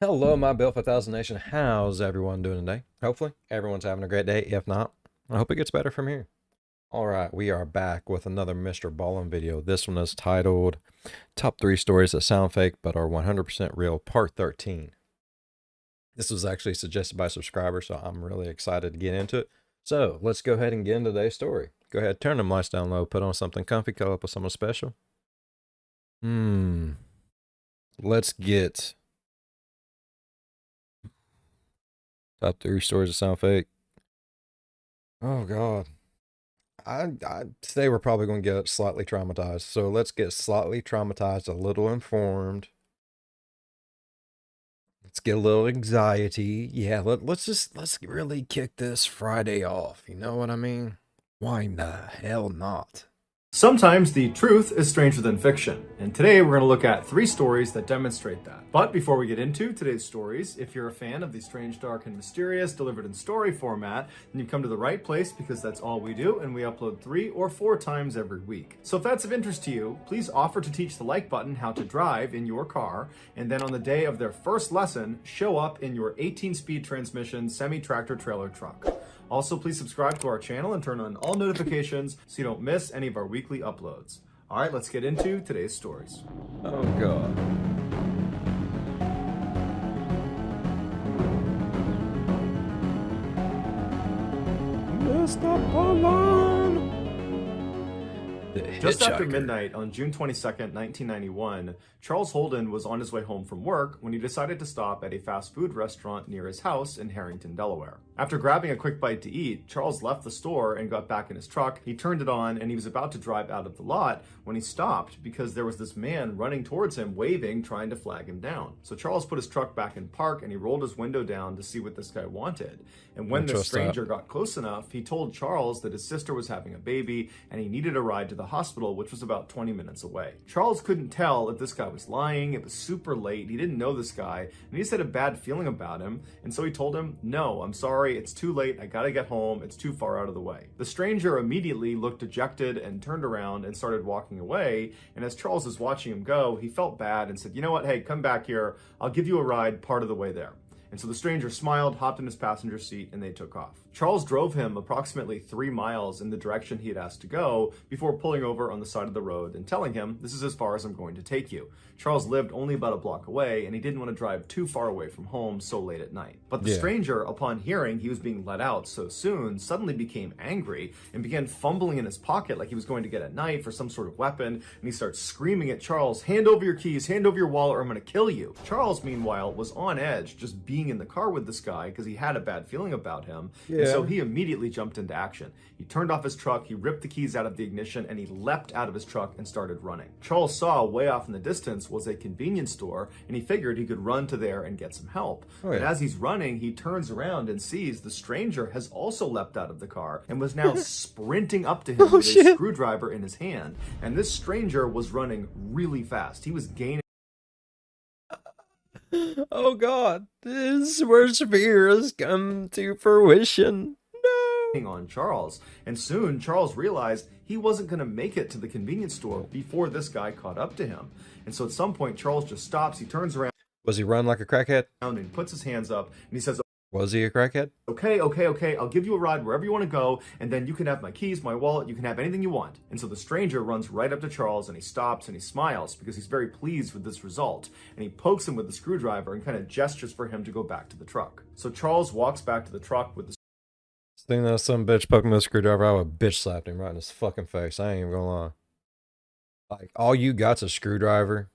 Hello, my Bill 5000 Nation. How's everyone doing today? Hopefully, everyone's having a great day. If not, I hope it gets better from here. All right, we are back with another MrBallen video. This one is titled Top 3 Stories That Sound Fake But Are 100% Real, Part 13. This was actually suggested by a subscriber, so I'm really excited to get into it. So, let's go ahead and get into today's story. Go ahead, turn the lights down low, put on something comfy, cuddle up with someone special. Let's get top 3 stories that sound fake. Oh, God. Today we're probably going to get slightly traumatized. So let's get slightly traumatized, a little informed. Let's get a little anxiety. Yeah, let's really kick this Friday off. You know what I mean? Why the hell not? Sometimes the truth is stranger than fiction, and today we're going to look at 3 stories that demonstrate that. But before we get into today's stories, if you're a fan of the strange, dark, and mysterious delivered in story format, then you've come to the right place because that's all we do, and we upload 3 or 4 times every week. So if that's of interest to you, please offer to teach the like button how to drive in your car, and then on the day of their first lesson, show up in your 18-speed transmission semi-tractor trailer truck. Also, please subscribe to our channel and turn on all notifications so you don't miss any of our weekly uploads. All right, let's get into today's stories. Oh, God. Mr. Ballen! Just after midnight on June 22nd, 1991, Charles Holden was on his way home from work when he decided to stop at a fast food restaurant near his house in Harrington, Delaware. After grabbing a quick bite to eat, Charles left the store and got back in his truck. He turned it on and he was about to drive out of the lot when he stopped because there was this man running towards him, waving, trying to flag him down. So Charles put his truck back in park and he rolled his window down to see what this guy wanted. And when the stranger got close enough, he told Charles that his sister was having a baby and he needed a ride to the hospital, which was about 20 minutes away. Charles couldn't tell if this guy was lying. It was super late. He didn't know this guy and he just had a bad feeling about him. And so he told him, "No, I'm sorry. It's too late. I gotta get home. It's too far out of the way." The stranger immediately looked dejected and turned around and started walking away. And as Charles was watching him go, he felt bad and said, "You know what? Hey, come back here. I'll give you a ride part of the way there." And so the stranger smiled, hopped in his passenger seat, and they took off. Charles drove him approximately 3 miles in the direction he had asked to go before pulling over on the side of the road and telling him, "This is as far as I'm going to take you." Charles lived only about a block away, and he didn't want to drive too far away from home so late at night. But the stranger, upon hearing he was being let out so soon, suddenly became angry and began fumbling in his pocket like he was going to get a knife or some sort of weapon, and he starts screaming at Charles, "Hand over your keys, hand over your wallet, or I'm going to kill you." Charles, meanwhile, was on edge just being in the car with this guy because he had a bad feeling about him. And so he immediately jumped into action. He turned off his truck, he ripped the keys out of the ignition, and he leapt out of his truck and started running. Charles saw way off in the distance was a convenience store, and he figured he could run to there and get some help. But as he's running, he turns around and sees the stranger has also leapt out of the car and was now sprinting up to him with a screwdriver in his hand. And this stranger was running really fast. He was gaining. Oh, God, this worst fear has come to fruition. No. On Charles, and soon Charles realized he wasn't going to make it to the convenience store before this guy caught up to him. And so at some point Charles just stops, he turns around. Was he run like a crackhead? And he puts his hands up and he says, "Was he a crackhead?" Okay, I'll give you a ride wherever you want to go, and then you can have my keys, my wallet, you can have anything you want." And so the stranger runs right up to Charles and he stops and he smiles because he's very pleased with this result. And he pokes him with the screwdriver and kind of gestures for him to go back to the truck. So Charles walks back to the truck with the Think that some bitch poking me with a screwdriver, I would bitch slapped him right in his fucking face. I ain't even gonna lie. Like, all you got's a screwdriver.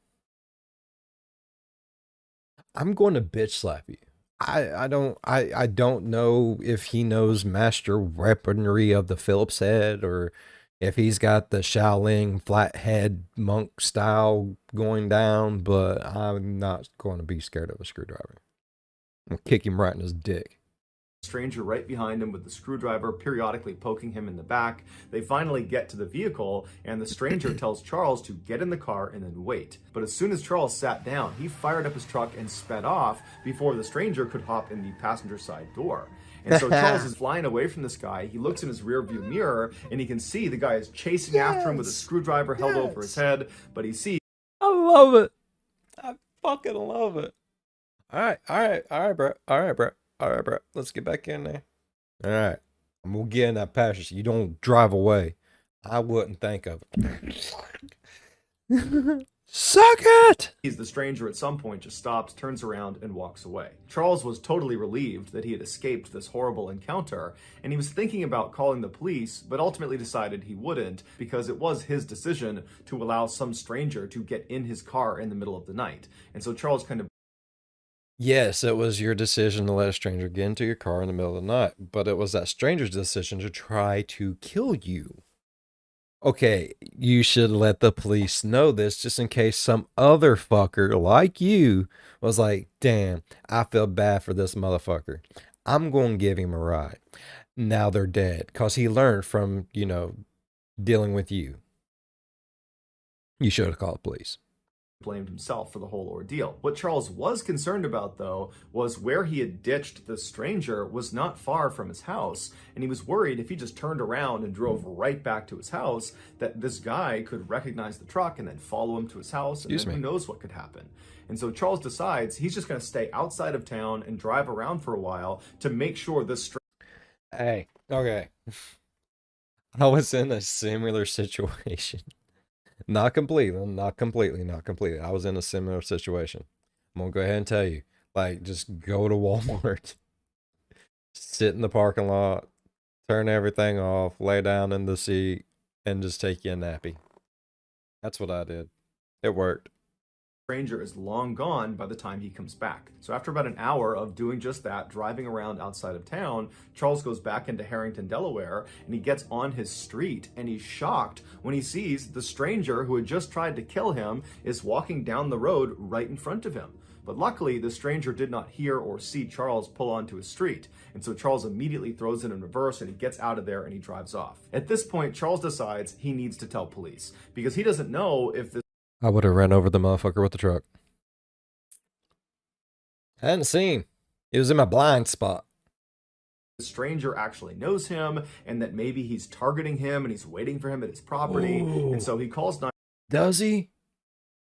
I'm going to bitch slap you. I don't know if he knows master weaponry of the Phillips head or if he's got the Shaolin flathead monk style going down, but I'm not going to be scared of a screwdriver. I'm gonna kick him right in his dick. Stranger right behind him with the screwdriver, periodically poking him in the back. They finally get to the vehicle, and the stranger tells Charles to get in the car and then wait. But as soon as Charles sat down, he fired up his truck and sped off before the stranger could hop in the passenger side door. And so Charles is flying away from this guy. He looks in his rearview mirror, and he can see the guy is chasing after him with a screwdriver held over his head. But he sees. I love it. I fucking love it. bro. All right, bro. All right, bro. Let's get back in there. All right. I'm gonna get in that pasture so you don't drive away. I wouldn't think of it. Suck it! The stranger at some point just stops, turns around, and walks away. Charles was totally relieved that he had escaped this horrible encounter, and he was thinking about calling the police, but ultimately decided he wouldn't because it was his decision to allow some stranger to get in his car in the middle of the night. And so Charles kind of Yes, it was your decision to let a stranger get into your car in the middle of the night, but it was that stranger's decision to try to kill you. Okay, you should let the police know this just in case some other fucker like you was like, damn, I feel bad for this motherfucker. I'm going to give him a ride. Now they're dead because he learned from, dealing with you. You should have called the police. blamed himself for the whole ordeal. What Charles was concerned about, though, was where he had ditched the stranger was not far from his house, and he was worried if he just turned around and drove right back to his house, that this guy could recognize the truck and then follow him to his house, and then who knows what could happen. And so Charles decides he's just going to stay outside of town and drive around for a while to make sure this Hey, okay. I was in a similar situation. Not completely. I was in a similar situation. I'm gonna go ahead and tell you. Like, just go to Walmart, sit in the parking lot, turn everything off, lay down in the seat, and just take you a nappy. That's what I did. It worked. stranger is long gone by the time he comes back. So after about an hour of doing just that, driving around outside of town, Charles goes back into Harrington, Delaware, and he gets on his street, and he's shocked when he sees the stranger who had just tried to kill him is walking down the road right in front of him. But luckily, the stranger did not hear or see Charles pull onto his street, and so Charles immediately throws it in reverse and he gets out of there and he drives off. At this point, Charles decides he needs to tell police because he doesn't know if this I would have ran over the motherfucker with the truck. I hadn't seen. It was in my blind spot. the stranger actually knows him and that maybe he's targeting him and he's waiting for him at his property. Ooh. And so he calls Does he?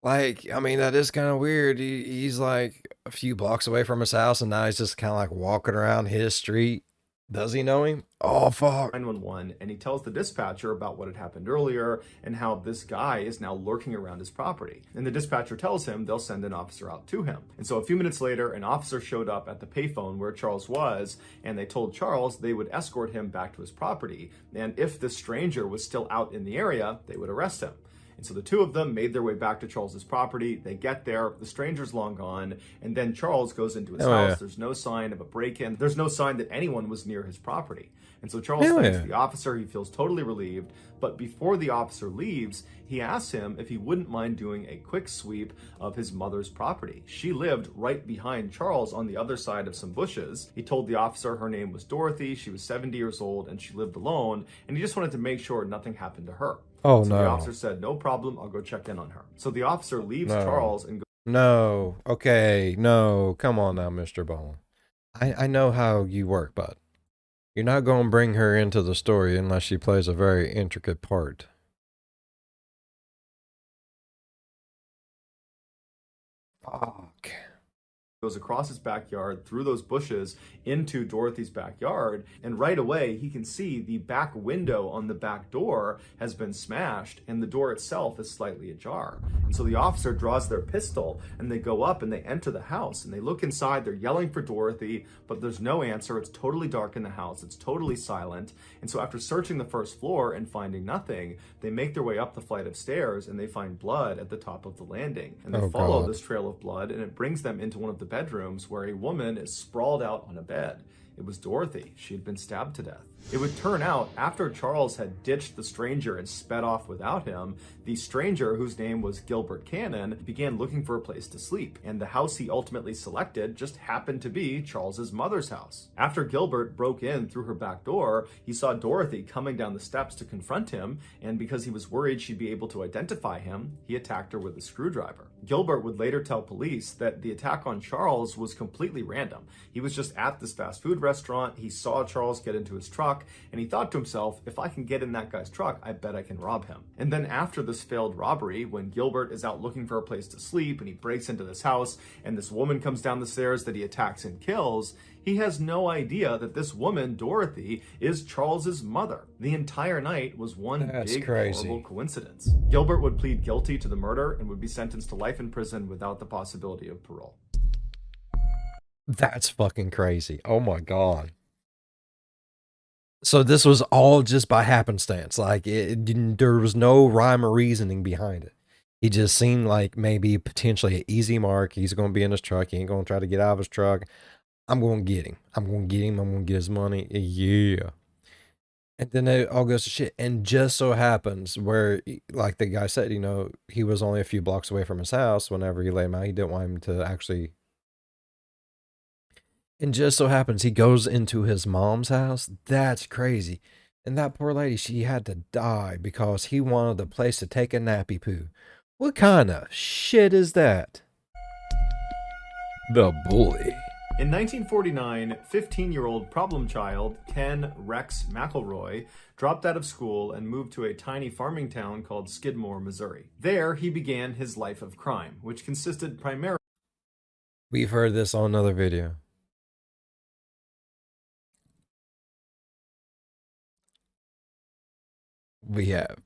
Like, I mean, that is kind of weird. He's like a few blocks away from his house, and now he's just kind of like walking around his street. Does he know him? Oh, fuck. 911, and he tells the dispatcher about what had happened earlier and how this guy is now lurking around his property. And the dispatcher tells him they'll send an officer out to him. And so a few minutes later, an officer showed up at the payphone where Charles was, and they told Charles they would escort him back to his property. And if the stranger was still out in the area, they would arrest him. And so the two of them made their way back to Charles's property. They get there, the stranger's long gone, and then Charles goes into his house. Yeah. There's no sign of a break-in. There's no sign that anyone was near his property. And so Charles thanks the officer. He feels totally relieved. But before the officer leaves, he asks him if he wouldn't mind doing a quick sweep of his mother's property. She lived right behind Charles on the other side of some bushes. He told the officer her name was Dorothy. She was 70 years old and she lived alone. And he just wanted to make sure nothing happened to her. Oh, so no. The officer said, no problem, I'll go check in on her. So the officer leaves Charles and goes. No, okay, no, come on now, MrBallen. I know how you work, bud. You're not going to bring her into the story unless she plays a very intricate part. Fuck. Goes across his backyard, through those bushes, into Dorothy's backyard, and right away he can see the back window on the back door has been smashed, and the door itself is slightly ajar. And so the officer draws their pistol, and they go up and they enter the house, and they look inside, they're yelling for Dorothy, but there's no answer. It's totally dark in the house, it's totally silent. And so after searching the first floor and finding nothing, they make their way up the flight of stairs, and they find blood at the top of the landing. And they follow this trail of blood, and it brings them into one of the bedrooms where a woman is sprawled out on a bed. It was Dorothy. She had been stabbed to death. It would turn out, after Charles had ditched the stranger and sped off without him, the stranger, whose name was Gilbert Cannon, began looking for a place to sleep, and the house he ultimately selected just happened to be Charles's mother's house. After Gilbert broke in through her back door, he saw Dorothy coming down the steps to confront him, and because he was worried she'd be able to identify him, he attacked her with a screwdriver. Gilbert would later tell police that the attack on Charles was completely random. He was just at this fast food restaurant, he saw Charles get into his truck, and he thought to himself, if I can get in that guy's truck, I bet I can rob him. And then after this failed robbery, when Gilbert is out looking for a place to sleep and he breaks into this house and this woman comes down the stairs that he attacks and kills, he has no idea that this woman, Dorothy, is Charles's mother. The entire night was one big horrible coincidence. Gilbert would plead guilty to the murder and would be sentenced to life in prison without the possibility of parole. That's fucking crazy. Oh my God. So this was all just by happenstance. Like there was no rhyme or reasoning behind it. He just seemed like maybe potentially an easy mark. He's going to be in his truck. He ain't going to try to get out of his truck. I'm going to get him. I'm going to get him. I'm going to get his money. Yeah. And then it all goes to shit. And just so happens where, like the guy said, you know, he was only a few blocks away from his house whenever he let him out. He didn't want him to actually. And just so happens he goes into his mom's house. That's crazy. And that poor lady, she had to die because he wanted a place to take a nappy poo. What kind of shit is that? The bully. In 1949, 15-year-old problem child Ken Rex McElroy dropped out of school and moved to a tiny farming town called Skidmore, Missouri. There, he began his life of crime, which consisted primarily... We've heard this on another video. We have.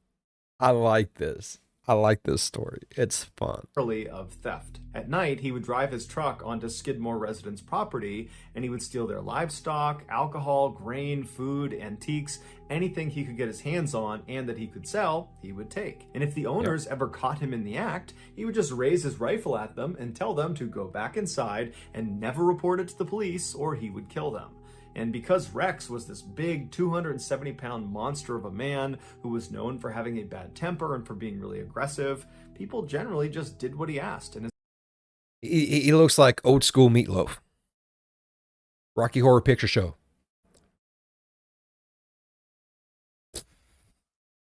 I like this. I like this story. It's fun. Of theft. At night, he would drive his truck onto Skidmore residents' property, and he would steal their livestock, alcohol, grain, food, antiques, anything he could get his hands on and that he could sell, he would take. And if the owners ever caught him in the act, he would just raise his rifle at them and tell them to go back inside and never report it to the police or he would kill them. And because Rex was this big 270-pound monster of a man who was known for having a bad temper and for being really aggressive, people generally just did what he asked. And he looks like old school Meatloaf. Rocky Horror Picture Show.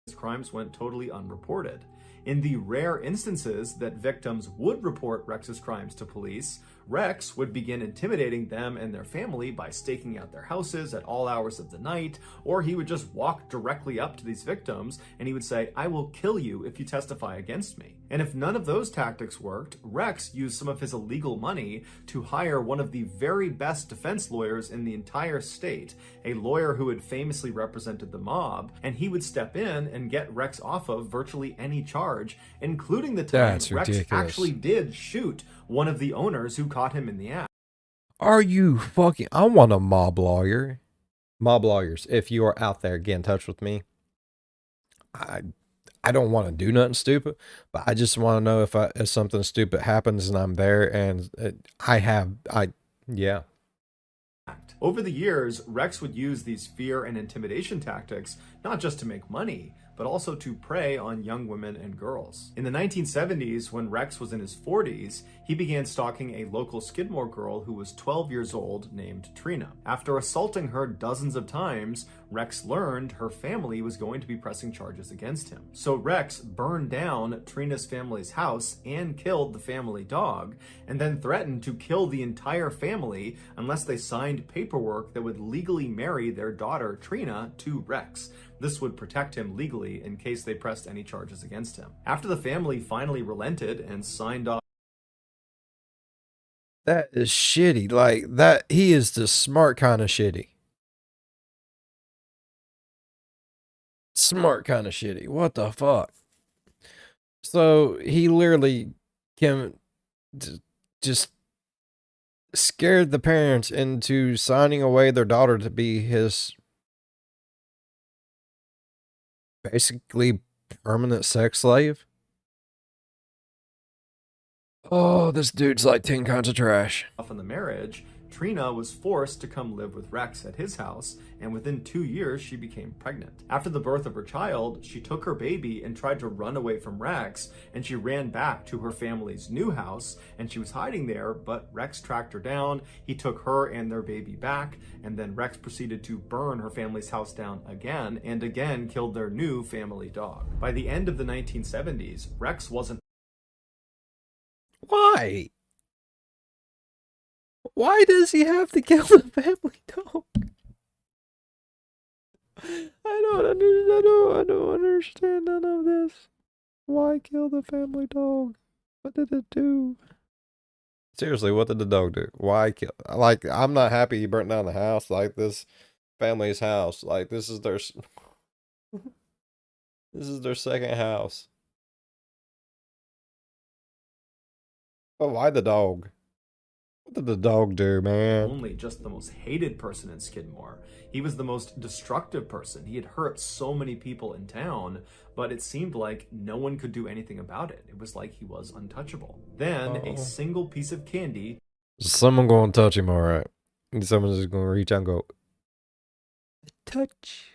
his crimes went totally unreported. In the rare instances that victims would report Rex's crimes to police, Rex would begin intimidating them and their family by staking out their houses at all hours of the night, or he would just walk directly up to these victims and he would say, "I will kill you if you testify against me." And if none of those tactics worked, Rex used some of his illegal money to hire one of the very best defense lawyers in the entire state, a lawyer who had famously represented the mob, and he would step in and get Rex off of virtually any charge, including the time Rex actually did shoot one of the owners who caught him in the act. Are you fucking... I want a mob lawyer. Mob lawyers, if you are out there, get in touch with me. I don't want to do nothing stupid, but I just want to know if something stupid happens and I'm there and yeah. Over the years, Rex would use these fear and intimidation tactics not just to make money, but also to prey on young women and girls. In the 1970s, when Rex was in his 40s, he began stalking a local Skidmore girl who was 12 years old named Trina. After assaulting her dozens of times, Rex learned her family was going to be pressing charges against him. So Rex burned down Trina's family's house and killed the family dog, and then threatened to kill the entire family unless they signed paperwork that would legally marry their daughter Trina to Rex. This would protect him legally in case they pressed any charges against him. After the family finally relented and signed off... That is shitty. Like, that, he is the smart kind of shitty. Smart kind of shitty. What the fuck? So, he literally can just scared the parents into signing away their daughter to be his basically permanent sex slave. Oh, this dude's like 10 kinds of trash. In the marriage, Trina was forced to come live with Rex at his house, and within 2 years, she became pregnant. After the birth of her child, she took her baby and tried to run away from Rex, and she ran back to her family's new house, and she was hiding there, but Rex tracked her down. He took her and their baby back, and then Rex proceeded to burn her family's house down again, and again killed their new family dog. By the end of the 1970s, Rex wasn't Why? Why does he have to kill the family dog? I don't understand none of this. Why kill the family dog? What did it do? Seriously, what did the dog do? Why kill? Like, I'm not happy he burnt down the house. Like, this family's house. Like, this is their this is their second house. But why the dog? What did the dog do, man? Only just the most hated person in Skidmore. He was the most destructive person. He had hurt so many people in town, but it seemed like no one could do anything about it. It was like he was untouchable. Then a single piece of candy. Someone gonna touch him, all right. Someone's just gonna reach out and go, touch.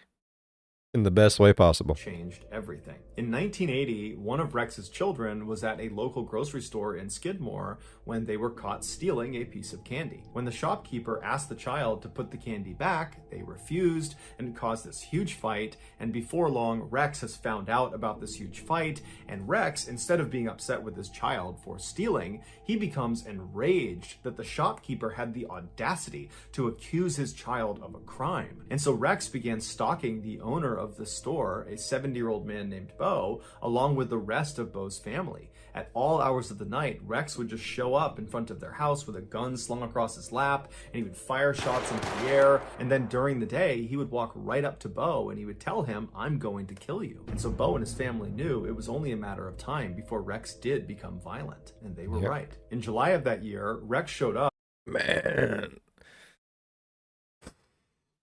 In the best way possible. Changed everything. In 1980, one of Rex's children was at a local grocery store in Skidmore when they were caught stealing a piece of candy. When the shopkeeper asked the child to put the candy back, they refused, and it caused this huge fight. And before long, Rex has found out about this huge fight, and Rex, instead of being upset with his child for stealing, he becomes enraged that the shopkeeper had the audacity to accuse his child of a crime. And so Rex began stalking the owner of the store, a 70-year-old man named Bo, along with the rest of Bo's family. At all hours of the night, Rex would just show up in front of their house with a gun slung across his lap, and he would fire shots into the air. And then during the day, he would walk right up to Bo and he would tell him, "I'm going to kill you." And so Bo and his family knew it was only a matter of time before Rex did become violent. And they were right. In July of that year, Rex showed up. Man.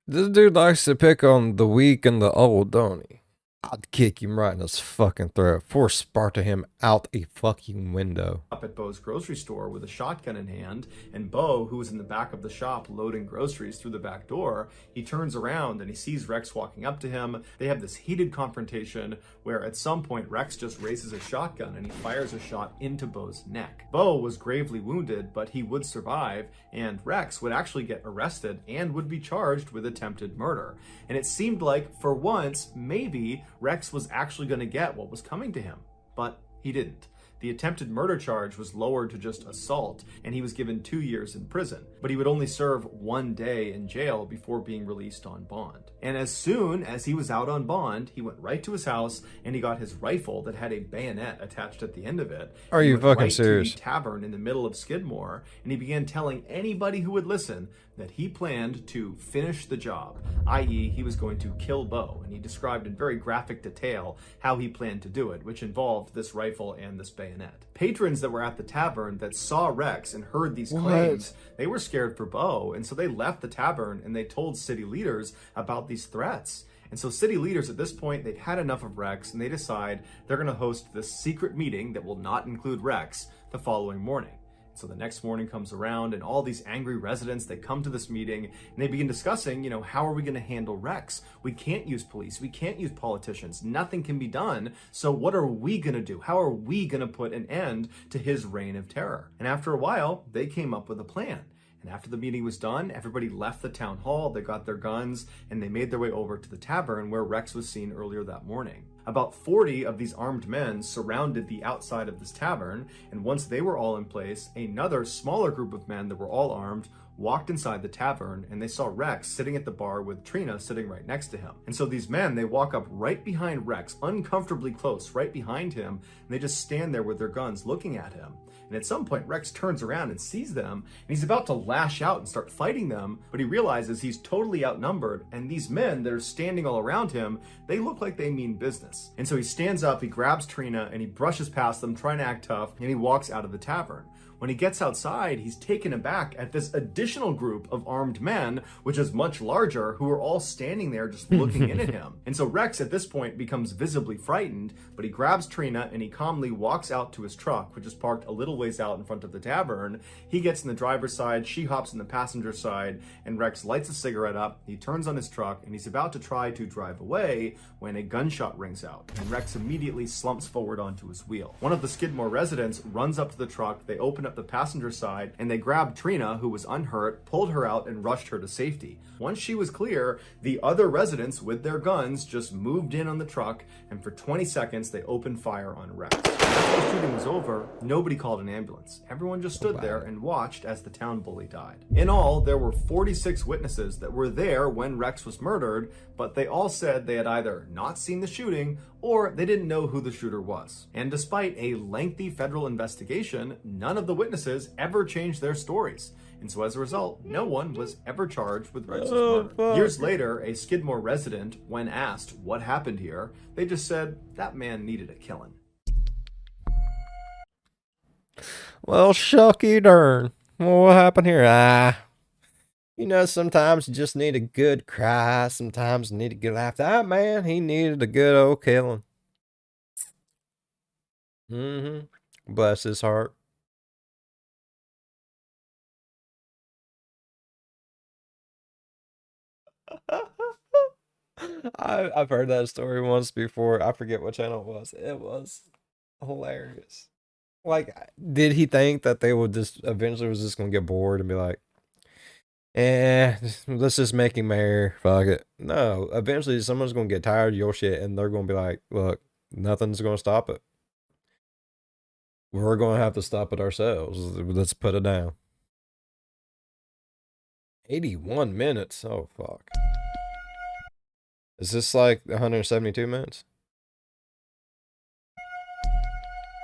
This dude likes to pick on the weak and the old, don't he? I'd kick him right in his fucking throat. Force Sparta him out a fucking window. Up at Bo's grocery store with a shotgun in hand, and Bo, who was in the back of the shop loading groceries through the back door, he turns around and he sees Rex walking up to him. They have this heated confrontation where at some point Rex just raises a shotgun and he fires a shot into Bo's neck. Bo was gravely wounded, but he would survive, and Rex would actually get arrested and would be charged with attempted murder. And it seemed like, for once, maybe Rex was actually going to get what was coming to him, but he didn't. The attempted murder charge was lowered to just assault, and he was given 2 years in prison. But he would only serve 1 day in jail before being released on bond. And as soon as he was out on bond, he went right to his house and he got his rifle that had a bayonet attached at the end of it. Are you fucking right serious? To the tavern in the middle of Skidmore, and he began telling anybody who would listen that he planned to finish the job, i.e. he was going to kill Bo, and he described in very graphic detail how he planned to do it, which involved this rifle and this bayonet. Patrons that were at the tavern that saw Rex and heard these claims, they were scared for Bo, and so they left the tavern and they told city leaders about these threats. And so city leaders at this point, they've had enough of Rex, and they decide they're going to host this secret meeting that will not include Rex the following morning. So the next morning comes around, and all these angry residents, they come to this meeting and they begin discussing, how are we going to handle Rex? We can't use police. We can't use politicians. Nothing can be done. So what are we going to do? How are we going to put an end to his reign of terror? And after a while, they came up with a plan. And after the meeting was done, everybody left the town hall, they got their guns, and they made their way over to the tavern where Rex was seen earlier that morning. About 40 of these armed men surrounded the outside of this tavern, and once they were all in place, another smaller group of men that were all armed walked inside the tavern, and they saw Rex sitting at the bar with Trina sitting right next to him. And so these men, they walk up right behind Rex, uncomfortably close, right behind him, and they just stand there with their guns looking at him. And at some point, Rex turns around and sees them, and he's about to lash out and start fighting them, but he realizes he's totally outnumbered, and these men that are standing all around him, they look like they mean business. And so he stands up, he grabs Trina, and he brushes past them, trying to act tough, and he walks out of the tavern. When he gets outside, he's taken aback at this additional group of armed men, which is much larger, who are all standing there just looking in at him. And so Rex at this point becomes visibly frightened, but he grabs Trina and he calmly walks out to his truck, which is parked a little ways out in front of the tavern. He gets in the driver's side, she hops in the passenger side, and Rex lights a cigarette up, he turns on his truck, and he's about to try to drive away when a gunshot rings out, and Rex immediately slumps forward onto his wheel. One of the Skidmore residents runs up to the truck, they open opened up the passenger side and they grabbed Trina, who was unhurt, pulled her out, and rushed her to safety. Once she was clear, the other residents with their guns just moved in on the truck, and for 20 seconds they opened fire on Rex. After the shooting was over, nobody called an ambulance. Everyone just stood there and watched as the town bully died. In all, there were 46 witnesses that were there when Rex was murdered, but they all said they had either not seen the shooting or they didn't know who the shooter was. And despite a lengthy federal investigation, none of the witnesses ever changed their stories. And so as a result, no one was ever charged with Rex's murder. Years later, a Skidmore resident, when asked what happened here, they just said that man needed a killing. Well, shucky darn. Well, what happened here? Sometimes you just need a good cry. Sometimes you need a good laugh. That man, he needed a good old killing. Bless his heart. I've heard that story once before. I forget what channel it was. It was hilarious. Like, did he think that they would just eventually was just gonna get bored and be like, let's just make him mayor. Fuck it. No, eventually someone's gonna get tired of your shit and they're gonna be like, look, nothing's gonna stop it. We're gonna have to stop it ourselves. Let's put it down. 81 minutes. Oh fuck. Is this like 172 minutes?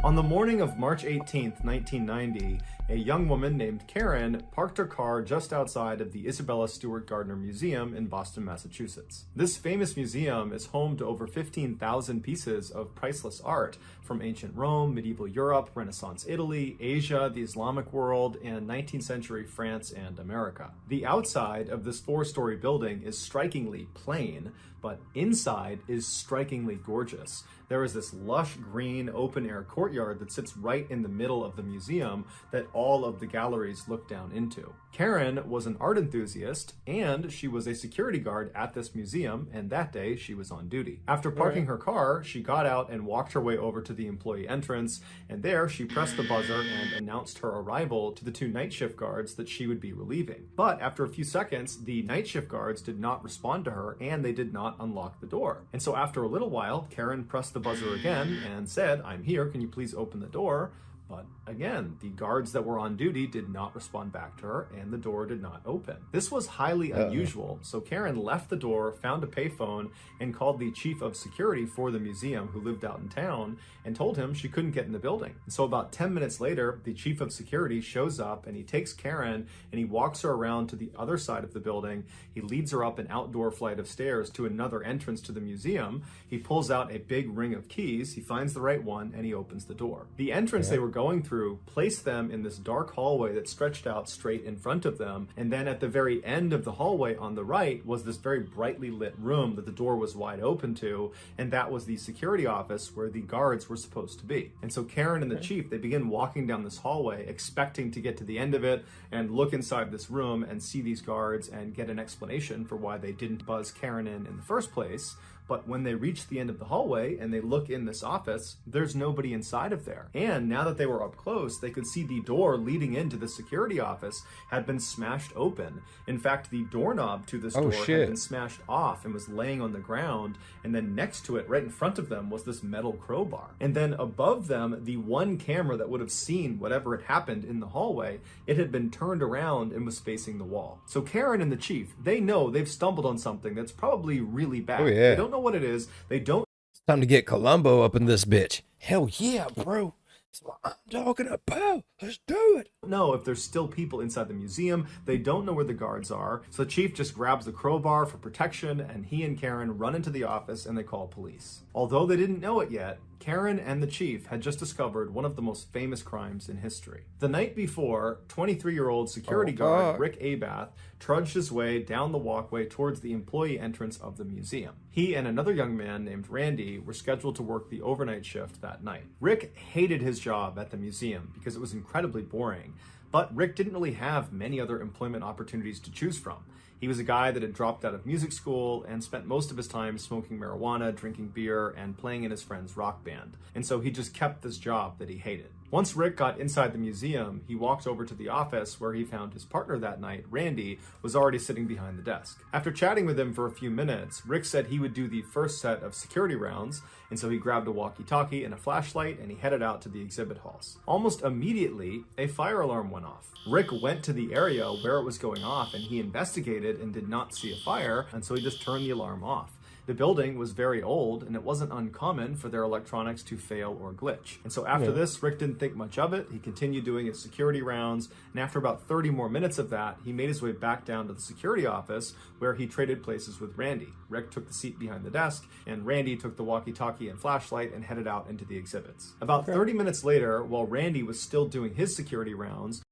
On the morning of March 18th, 1990, a young woman named Karen parked her car just outside of the Isabella Stewart Gardner Museum in Boston, Massachusetts. This famous museum is home to over 15,000 pieces of priceless art from ancient Rome, medieval Europe, Renaissance Italy, Asia, the Islamic world, and 19th century France and America. The outside of this 4-story building is strikingly plain, but inside is strikingly gorgeous. There is this lush green open-air courtyard that sits right in the middle of the museum that all of the galleries look down into. Karen was an art enthusiast, and she was a security guard at this museum, and that day she was on duty. After parking her car, she got out and walked her way over to the employee entrance, and there she pressed the buzzer and announced her arrival to the 2 night shift guards that she would be relieving. But after a few seconds, the night shift guards did not respond to her, and they did not unlock the door. And so after a little while, Karen pressed the buzzer again and said, "I'm here, can you please open the door?" But again, the guards that were on duty did not respond back to her, and the door did not open. This was highly unusual, so Karen left the door, found a payphone, and called the chief of security for the museum, who lived out in town, and told him she couldn't get in the building. And so about 10 minutes later, the chief of security shows up, and he takes Karen, and he walks her around to the other side of the building. He leads her up an outdoor flight of stairs to another entrance to the museum. He pulls out a big ring of keys, he finds the right one, and he opens the door. The entrance they were going through placed them in this dark hallway that stretched out straight in front of them, and then at the very end of the hallway on the right was this very brightly lit room that the door was wide open to, and that was the security office where the guards were supposed to be. And so Karen and the chief, they begin walking down this hallway expecting to get to the end of it and look inside this room and see these guards and get an explanation for why they didn't buzz Karen in the first place. But when they reach the end of the hallway and they look in this office, there's nobody inside of there. And now that they were up close, they could see the door leading into the security office had been smashed open. In fact, the doorknob to this door had been smashed off and was laying on the ground. And then next to it, right in front of them, was this metal crowbar. And then above them, the one camera that would have seen whatever had happened in the hallway, it had been turned around and was facing the wall. So Karen and the chief, they know they've stumbled on something that's probably really bad. They don't know what it is. They don't. It's time to get Columbo up in this bitch. Hell yeah, bro. That's what I'm talking about. Let's do it. Know if there's still people inside the museum. They don't know where the guards are. So the chief just grabs the crowbar for protection, and he and Karen run into the office and they call police. Although they didn't know it yet, Karen and the chief had just discovered one of the most famous crimes in history. The night before, 23-year-old security guard Rick Abath trudged his way down the walkway towards the employee entrance of the museum. He and another young man named Randy were scheduled to work the overnight shift that night. Rick hated his job at the museum because it was incredibly boring, but Rick didn't really have many other employment opportunities to choose from. He was a guy that had dropped out of music school and spent most of his time smoking marijuana, drinking beer, and playing in his friend's rock band. And so he just kept this job that he hated. Once Rick got inside the museum, he walked over to the office where he found his partner that night, Randy, was already sitting behind the desk. After chatting with him for a few minutes, Rick said he would do the first set of security rounds, and so he grabbed a walkie-talkie and a flashlight and he headed out to the exhibit halls. Almost immediately, a fire alarm went off. Rick went to the area where it was going off and he investigated and did not see a fire, and so he just turned the alarm off. The building was very old, and it wasn't uncommon for their electronics to fail or glitch. And so after this, Rick didn't think much of it. He continued doing his security rounds, and after about 30 more minutes of that, he made his way back down to the security office where he traded places with Randy. Rick took the seat behind the desk, and Randy took the walkie-talkie and flashlight and headed out into the exhibits. About 30 minutes later, while Randy was still doing his security rounds...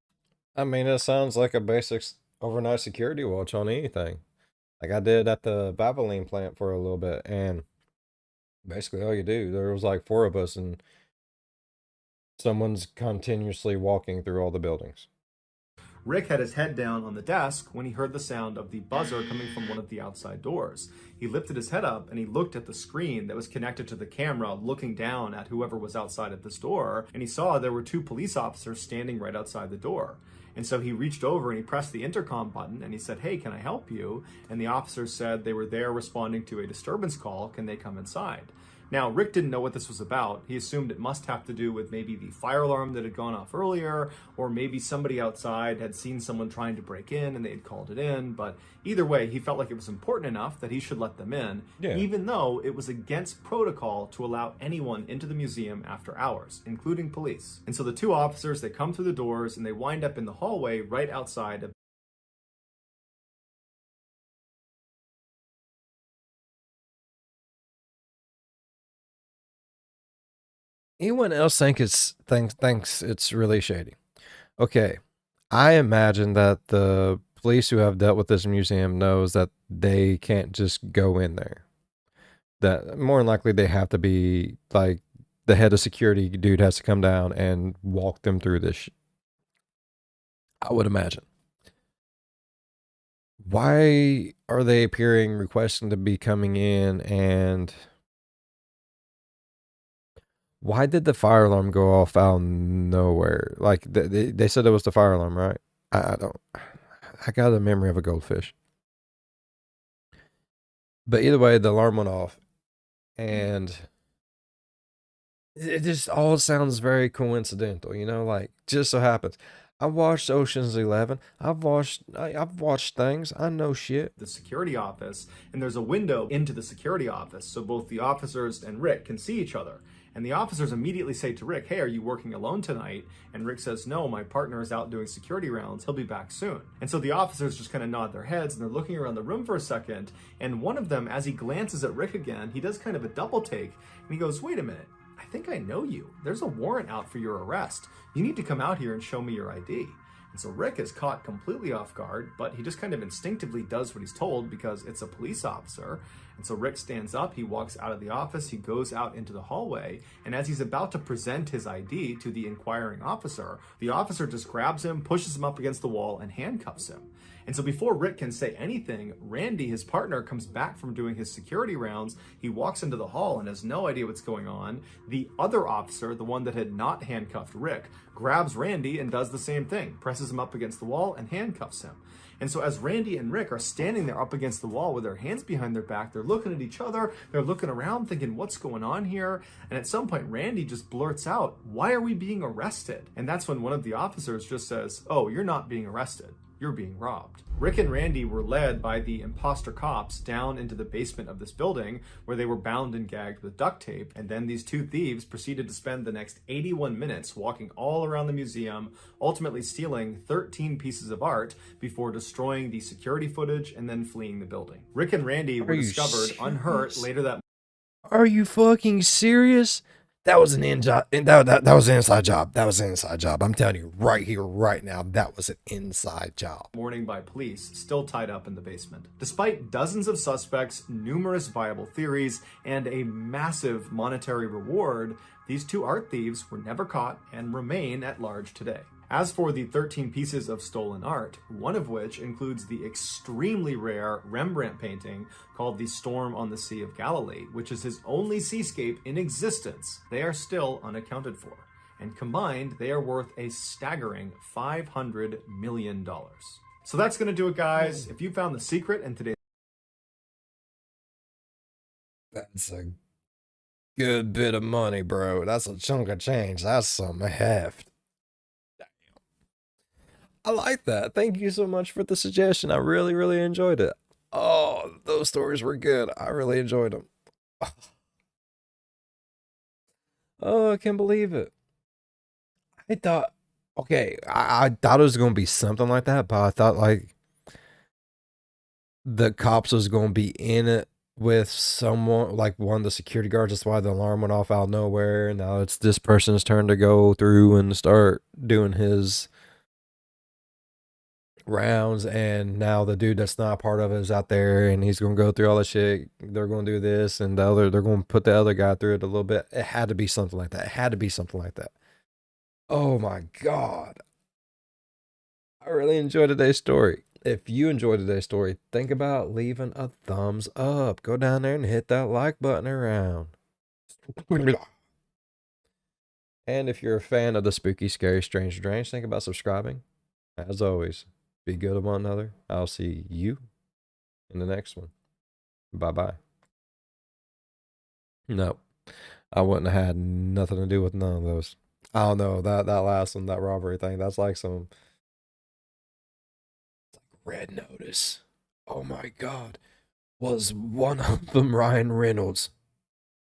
I mean, it sounds like a basic overnight security watch on anything. Like I did at the MrBallen plant for a little bit, and basically all you do, there was like 4 of us, and someone's continuously walking through all the buildings. Rick had his head down on the desk when he heard the sound of the buzzer coming from one of the outside doors. He lifted his head up and he looked at the screen that was connected to the camera, looking down at whoever was outside at this door, and he saw there were 2 police officers standing right outside the door. And so he reached over and he pressed the intercom button and he said, "Hey, can I help you?" And the officers said they were there responding to a disturbance call. Can they come inside? Now, Rick didn't know what this was about. He assumed it must have to do with maybe the fire alarm that had gone off earlier, or maybe somebody outside had seen someone trying to break in and they had called it in. But either way, he felt like it was important enough that he should let them in, even though it was against protocol to allow anyone into the museum after hours, including police. And so the 2 officers, they come through the doors and they wind up in the hallway right outside of Anyone else thinks it's really shady? Okay, I imagine that the police who have dealt with this museum knows that they can't just go in there. That more than likely they have to be like the head of security dude has to come down and walk them through this. I would imagine. Why are they appearing requesting to be coming in, and why did the fire alarm go off out of nowhere? Like they said it was the fire alarm, right? I don't. I got a memory of a goldfish. But either way, the alarm went off, and it just all sounds very coincidental, you know. Like just so happens. I watched Ocean's 11. I've watched things. I know shit. The security office, and there's a window into the security office, so both the officers and Rick can see each other. And the officers immediately say to Rick, "Hey, are you working alone tonight?" And Rick says, "No, my partner is out doing security rounds. He'll be back soon." And so the officers just kind of nod their heads and they're looking around the room for a second. And one of them, as he glances at Rick again, he does kind of a double take and he goes, "Wait a minute. I think I know you. There's a warrant out for your arrest. You need to come out here and show me your ID." And so Rick is caught completely off guard, but he just kind of instinctively does what he's told because it's a police officer. And so Rick stands up, he walks out of the office, he goes out into the hallway, and as he's about to present his ID to the inquiring officer, the officer just grabs him, pushes him up against the wall, and handcuffs him. And so before Rick can say anything, Randy, his partner, comes back from doing his security rounds. He walks into the hall and has no idea what's going on. The other officer, the one that had not handcuffed Rick, grabs Randy and does the same thing, presses him up against the wall and handcuffs him. And so as Randy and Rick are standing there up against the wall with their hands behind their back, they're looking at each other, they're looking around thinking, what's going on here? And at some point, Randy just blurts out, "Why are we being arrested?" And that's when one of the officers just says, "Oh, you're not being arrested. You're being robbed." Rick and Randy were led by the imposter cops down into the basement of this building where they were bound and gagged with duct tape. And then these 2 thieves proceeded to spend the next 81 minutes walking all around the museum, ultimately stealing 13 pieces of art before destroying the security footage and then fleeing the building. Rick and Randy were discovered unhurt later that. Are you fucking serious? That was an that was an inside job. That was an inside job. I'm telling you right here, right now, that was an inside job. Morning by police, still tied up in the basement. Despite dozens of suspects, numerous viable theories, and a massive monetary reward, these 2 art thieves were never caught and remain at large today. As for the 13 pieces of stolen art, one of which includes the extremely rare Rembrandt painting called The Storm on the Sea of Galilee, which is his only seascape in existence, they are still unaccounted for. and combined, they are worth a staggering $500 million. So that's going to do it, guys. If you found the secret in today's That's a good bit of money, bro. That's a chunk of change. That's some heft. I like that. Thank you so much for the suggestion. I really, really enjoyed it. Oh, those stories were good. I really enjoyed them. Oh, I can't believe it. I thought, okay, I thought it was going to be something like that, but I thought like the cops was going to be in it with someone, like one of the security guards. That's why the alarm went off out of nowhere. And now it's this person's turn to go through and start doing his rounds, and now the dude that's not a part of it is out there and he's gonna go through all the shit. They're gonna do this and the other, they're gonna put the other guy through it a little bit. It had to be something like that. It had to be something like that. Oh my god. I really enjoyed today's story. If you enjoyed today's story, think about leaving a thumbs up. Go down there and hit that like button around. And if you're a fan of the spooky, scary, strange, strange, think about subscribing. As always, be good to one another. I'll see you in the next one. Bye bye. No, I wouldn't have had nothing to do with none of those. I don't know that last one, that robbery thing. That's like some Red Notice. Oh my god, was one of them Ryan Reynolds?